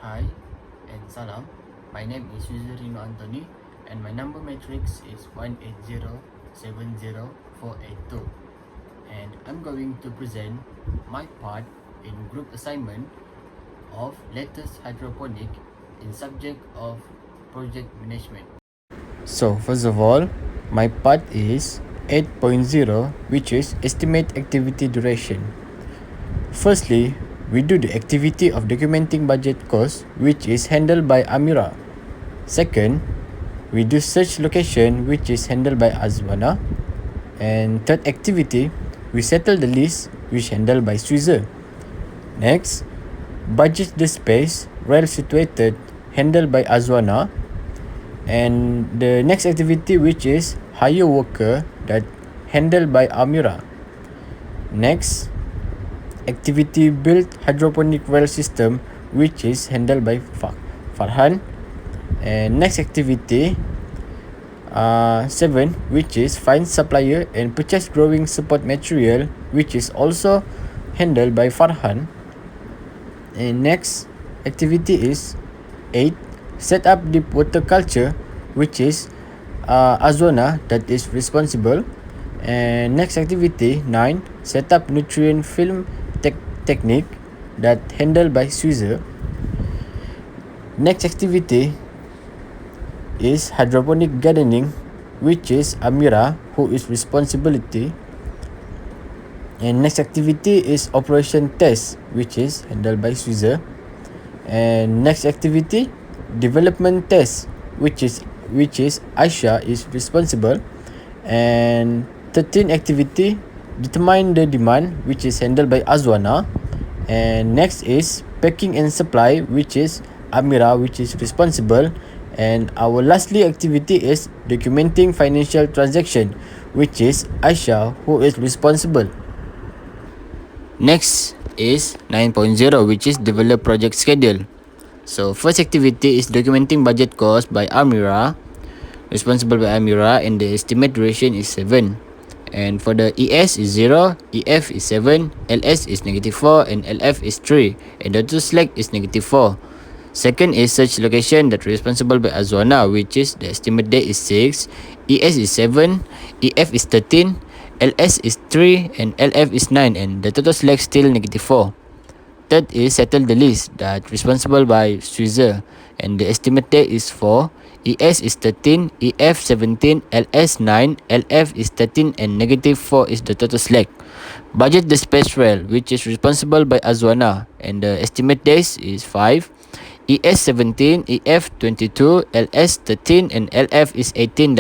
Hi and salam. My name is Suzerino Anthony and my number matrix is 180700482, and I'm going to present my part in group assignment of latest hydroponic in subject of project management. So first of all, my part is 8.0, which is estimate activity duration. Firstly, we do the activity of documenting budget cost, which is handled by Amira. Second, we do search location, which is handled by Azwana. And third activity, we settle the list, which handled by Suizer. Next, budget the space, well situated, handled by Azwana. And the next activity, which is hire worker, that handled by Amira. Next, activity build hydroponic well system, which is handled by Farhan. And next activity 7, which is find supplier and purchase growing support material, which is also handled by Farhan. And next activity is 8, set up deep water culture, which is Azona that is responsible. And next activity 9, set up nutrient film technique, that handled by Suizer. Next activity is hydroponic gardening, which is Amira who is responsibility. And next activity is operation test, which is handled by Suizer. And next activity development test, which is Aisha is responsible. And 13 activity determine the demand, which is handled by Azwana. And next is packing and supply, which is Amira, which is responsible. And our lastly activity is documenting financial transaction, which is Aisha who is responsible. Next is 9.0, which is develop project schedule. So first activity is documenting budget cost by Amira, responsible by Amira, and the estimate duration is 7. And for the ES is 0, EF is 7, LS is -4, and LF is 3, and the total slack is -4. Second is search location, that responsible by Azwana, which is the estimate date is 6, ES is 7, EF is 13, LS is 3, and LF is 9, and the total slack still -4. Third is settle the list, that responsible by Suizer, and the estimate date is 4, ES is 13, EF 17, LS 9, LF is 13, and -4 is the total slack. Budget the space rail, which is responsible by Azwana, and the estimate days is 5, ES 17, EF 22, LS 13, and LF is 18,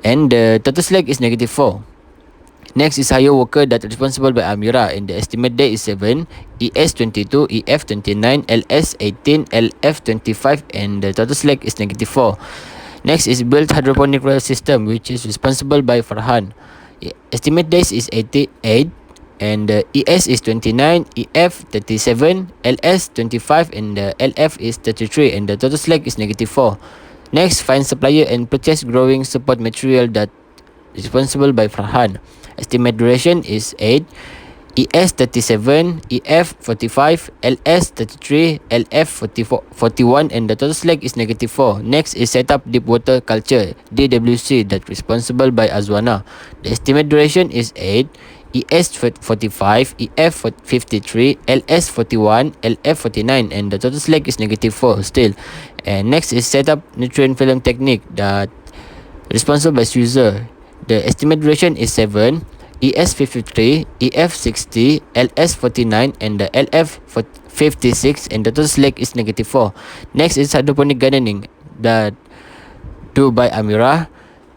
and the total slack is -4. Next is hire worker, that responsible by Amira, and the estimate date is 7, ES 22, EF 29, LS 18, LF 25, and the total slack is -4. Next is build hydroponic well system, which is responsible by Farhan. Estimate days is 88, and the ES is 29, EF 37, LS 25, and the LF is 33, and the total slack is -4. Next, find supplier and purchase growing support material, that responsible by Farhan. Estimate duration is 8, ES 37, EF 45, LS 33, LF 41, and the total slack is -4. Next is set up deep water culture, DWC, that responsible by Azwana. The estimate duration is 8, ES 45, EF 53, LS 41, LF 49, and the total slack is -4 still. And next is set up nutrient film technique, that responsible by Suizer. The estimate duration is 7, ES 53, EF 60, LS 49, and the LF 56, and the total slack is -4. Next is hydroponic gardening, that do by Amira,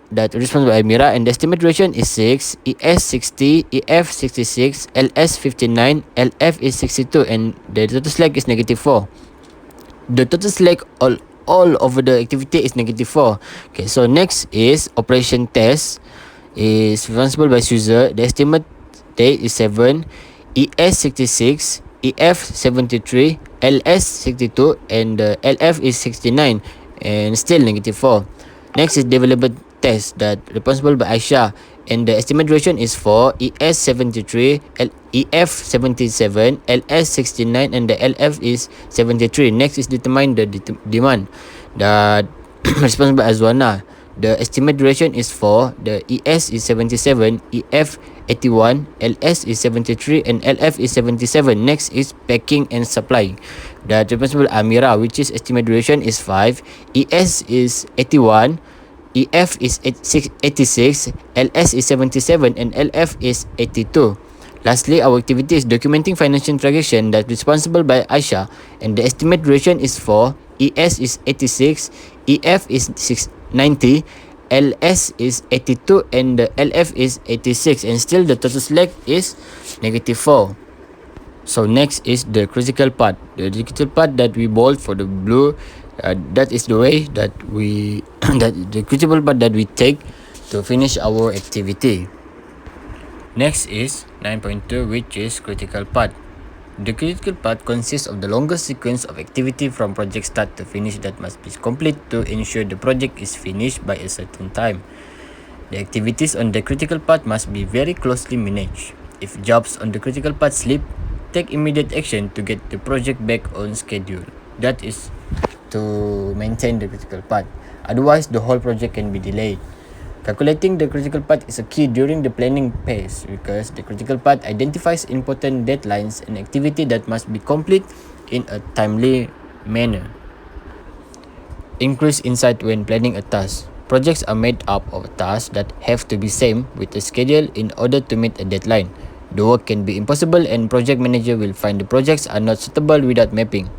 that responsible by Amira, and the estimate duration is 6, ES 60, EF 66, LS 59, LF is 62, and the total slack is -4. The total slack all over the activity is -4. Okay, so next is operation test, is responsible by Suizer. The estimate date is 7, ES 66, EF 73, LS 62, and the LF is 69, and still -4. Next is development test that responsible by Aisha, and the estimate duration is for ES73, EF77, LS69, and the LF is 73. Next is determine the demand that responsible by Azwana. The estimate duration is for the ES is 77, EF 81, LS is 73, and LF is 77. Next is packing and supply. The responsible Amira, which is estimate duration is 5, ES is 81, EF is 86, LS is 77, and LF is 82. Lastly, our activity is documenting financial transaction that responsible by Aisha, and the estimate duration is for ES is 86, EF is 90, LS is 82, and the LF is 86, and still the total select is -4. So next is the critical part. The critical part that we bold for the blue, that is the way that we that the critical part that we take to finish our activity. Next is 9.2, which is critical part. The critical part consists of the longest sequence of activity from project start to finish that must be complete to ensure the project is finished by a certain time. The activities on the critical part must be very closely managed. If jobs on the critical part slip, take immediate action to get the project back on schedule. That is to maintain the critical part. Otherwise, the whole project can be delayed. Calculating the critical part is a key during the planning phase because the critical part identifies important deadlines and activity that must be complete in a timely manner. Increase insight when planning a task. Projects are made up of tasks that have to be same with a schedule in order to meet a deadline. The work can be impossible and project manager will find the projects are not suitable without mapping.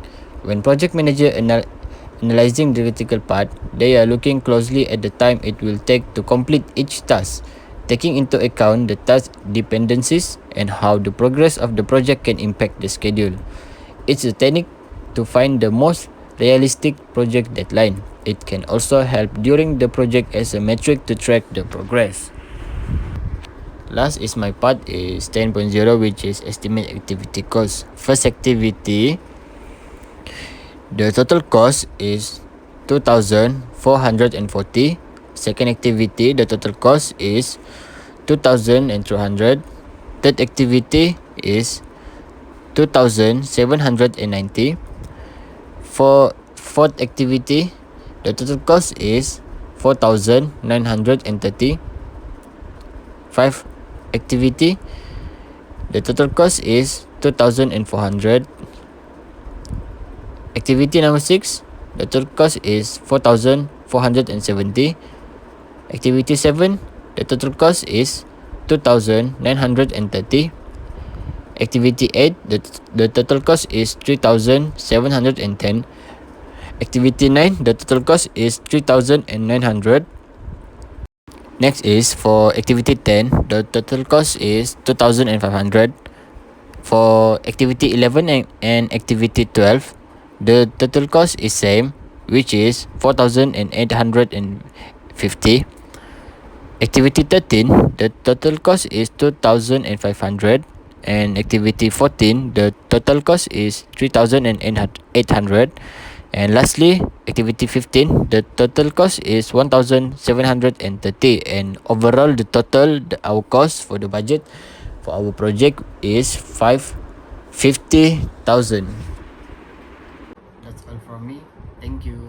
When project manager analyzing the critical part, they are looking closely at the time it will take to complete each task, taking into account the task dependencies and how the progress of the project can impact the schedule. It's a technique to find the most realistic project deadline. It can also help during the project as a metric to track the progress. Last is my part is 10.0, which is estimate activity cost. First activity, the total cost is 2,440. Second activity, the total cost is 2,200. Third activity is 2,790. For fourth activity, the total cost is 4,930. Fifth activity, the total cost is 2,400. Activity number 6, the total cost is 4,470. Activity 7, the total cost is 2,930. Activity 8, the total cost is 3,710. Activity 9, the total cost is 3,900. Next is for activity 10, the total cost is 2,500. For activity 11 and activity 12, the total cost is same, which is 4,850. Activity 13, the total cost is 2,500. And activity 14, the total cost is 3,800. And lastly, activity 15, the total cost is 1,730. And overall, our cost for the budget for our project is 550,000. That's all from me. Thank you.